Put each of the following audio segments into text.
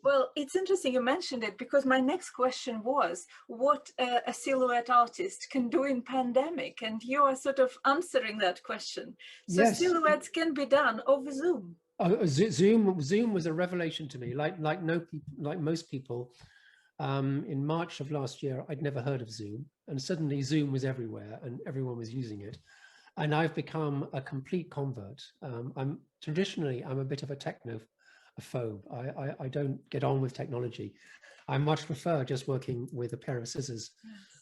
Well, it's interesting you mentioned it, because my next question was what a silhouette artist can do in pandemic, and you are sort of answering that question. So Yes. silhouettes can be done over Zoom. Zoom was a revelation to me. Like most people, in March of last year, I'd never heard of Zoom, and suddenly Zoom was everywhere, and everyone was using it. And I've become a complete convert. Traditionally, I'm a bit of a technophobe. I don't get on with technology. I much prefer just working with a pair of scissors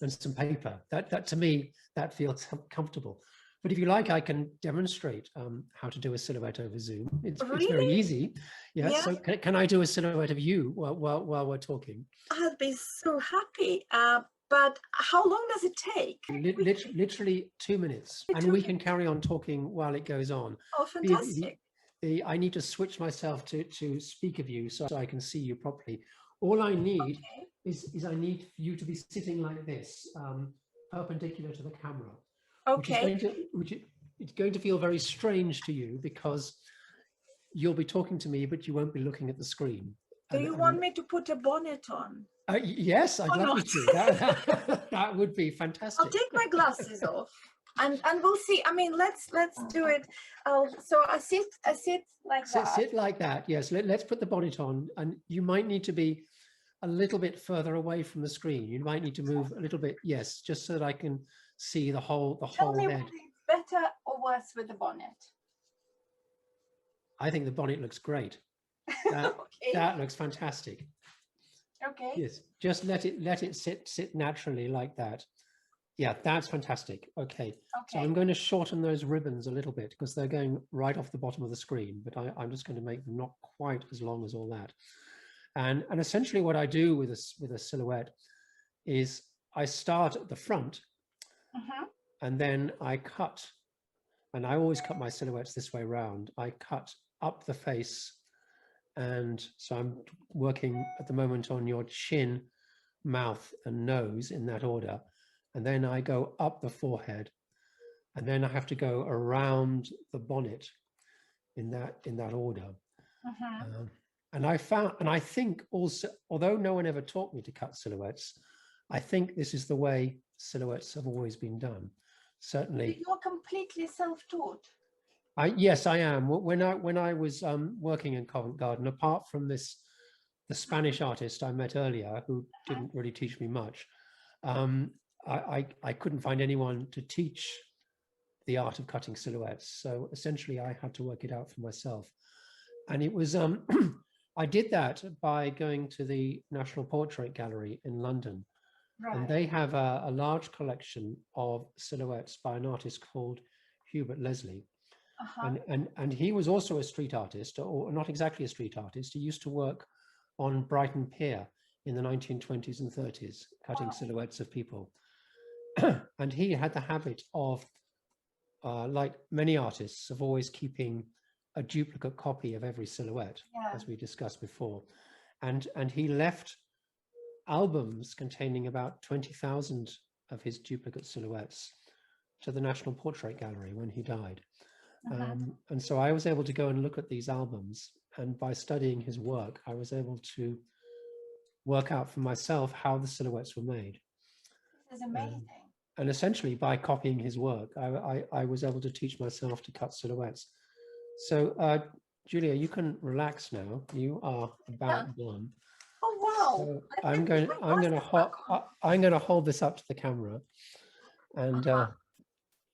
and some paper. That to me, that feels comfortable. But if you like, I can demonstrate how to do a silhouette over Zoom. It's very easy. Yeah. So can I do a silhouette of you while we're talking? I'll be so happy. But how long does it take? Literally 2 minutes, and we can carry on talking while it goes on. Oh, fantastic. I need to switch myself to speaker view so I can see you properly. All I need is I need you to be sitting like this, perpendicular to the camera. Okay. It's going to feel very strange to you because you'll be talking to me, but you won't be looking at the screen. Do you want me to put a bonnet on? Yes, I'd love you to. That would be fantastic. I'll take my glasses off, and we'll see. I mean, let's do it. So I sit like that. Sit like that. Yes. Let's put the bonnet on, and you might need to be a little bit further away from the screen. You might need to move a little bit. Yes, just so that I can see the whole head. Tell me whether it's better or worse with the bonnet. I think the bonnet looks great. That looks fantastic. Okay. Yes, just let it sit naturally like that. Yeah, that's fantastic. Okay. So I'm going to shorten those ribbons a little bit because they're going right off the bottom of the screen, but I'm just going to make them not quite as long as all that. And essentially what I do with a silhouette is I start at the front and then I cut, and I always cut my silhouettes this way around. I cut up the face, and so I'm working at the moment on your chin, mouth and nose in that order, and then I go up the forehead, and then I have to go around the bonnet in that order. And I think also, although no one ever taught me to cut silhouettes, I think this is the way silhouettes have always been done. Certainly. You're completely self-taught. Yes, I am. When I was working in Covent Garden, apart from the Spanish artist I met earlier, who didn't really teach me much, I couldn't find anyone to teach the art of cutting silhouettes. So essentially, I had to work it out for myself. And it was I did that by going to the National Portrait Gallery in London. Right. And they have a large collection of silhouettes by an artist called Hubert Leslie. And he was also a street artist, or not exactly a street artist. He used to work on Brighton Pier in the 1920s and 30s, cutting silhouettes of people. And he had the habit of, like many artists, of always keeping a duplicate copy of every silhouette, as we discussed before. And he left albums containing about 20,000 of his duplicate silhouettes to the National Portrait Gallery when he died. And so I was able to go and look at these albums, and by studying his work, I was able to work out for myself how the silhouettes were made. That's amazing. And essentially, by copying his work, I was able to teach myself to cut silhouettes. So, Julia, you can relax now. You are about done. Oh wow! So I'm going to hold this up to the camera, and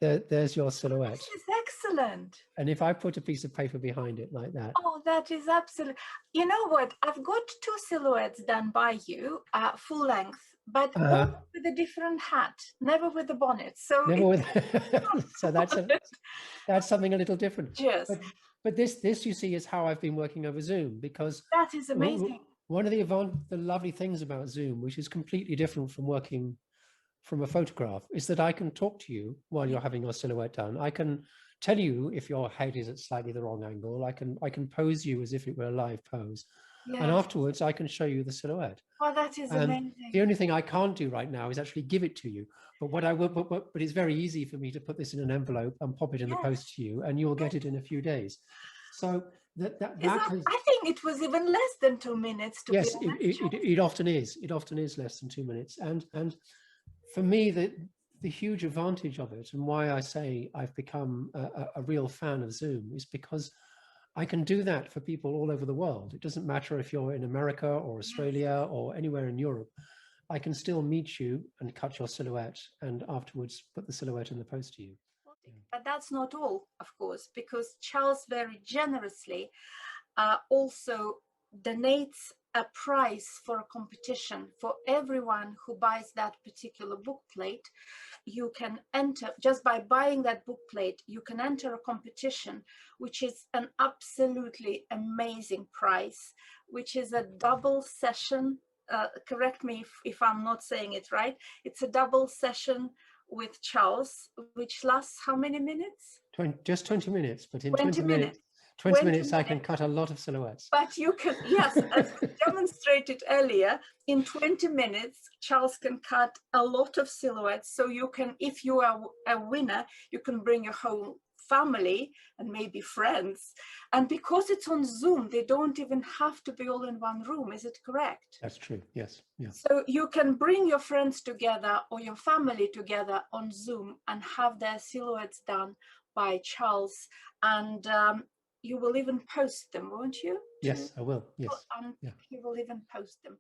there's your silhouette. This is excellent. And if I put a piece of paper behind it like that. Oh, that is absolute. You know what? I've got 2 silhouettes done by you, full length, but with a different hat, never with the bonnet. So never with. So that's something a little different. Yes. But this you see is how I've been working over Zoom, because that is amazing. One of the lovely things about Zoom, which is completely different from working from a photograph, is that I can talk to you while you're having your silhouette done. I can tell you if your head is at slightly the wrong angle. I can pose you as if it were a live pose. Yes. And afterwards I can show you the silhouette. Well, that is amazing. The only thing I can't do right now is actually give it to you. But what I will, but it's very easy for me to put this in an envelope and pop it in the post to you, and you'll get it in a few days. So I think it was even less than 2 minutes, to yes, be honest. it often is. It often is less than 2 minutes. And for me, the huge advantage of it, and why I say I've become a real fan of Zoom, is because I can do that for people all over the world. It doesn't matter if you're in America or Australia or anywhere in Europe. I can still meet you and cut your silhouette and afterwards put the silhouette in the post to you. But that's not all, of course, because Charles very generously also donates a prize for a competition for everyone who buys that particular book plate. You can enter, just by buying that book plate, you can enter a competition, which is an absolutely amazing prize, which is a double session. Correct me if I'm not saying it right. It's a double session with Charles, which lasts how many minutes? Just 20 minutes, but in 20 minutes. 20 minutes I can cut a lot of silhouettes. But you can, yes, as demonstrated earlier, in 20 minutes, Charles can cut a lot of silhouettes. So you can, if you are a winner, you can bring your whole family and maybe friends. And because it's on Zoom, they don't even have to be all in one room. Is it correct? That's true. Yes. Yeah. So you can bring your friends together or your family together on Zoom and have their silhouettes done by Charles. And you will even post them, won't you? Yes, I will. Yes. You will even post them.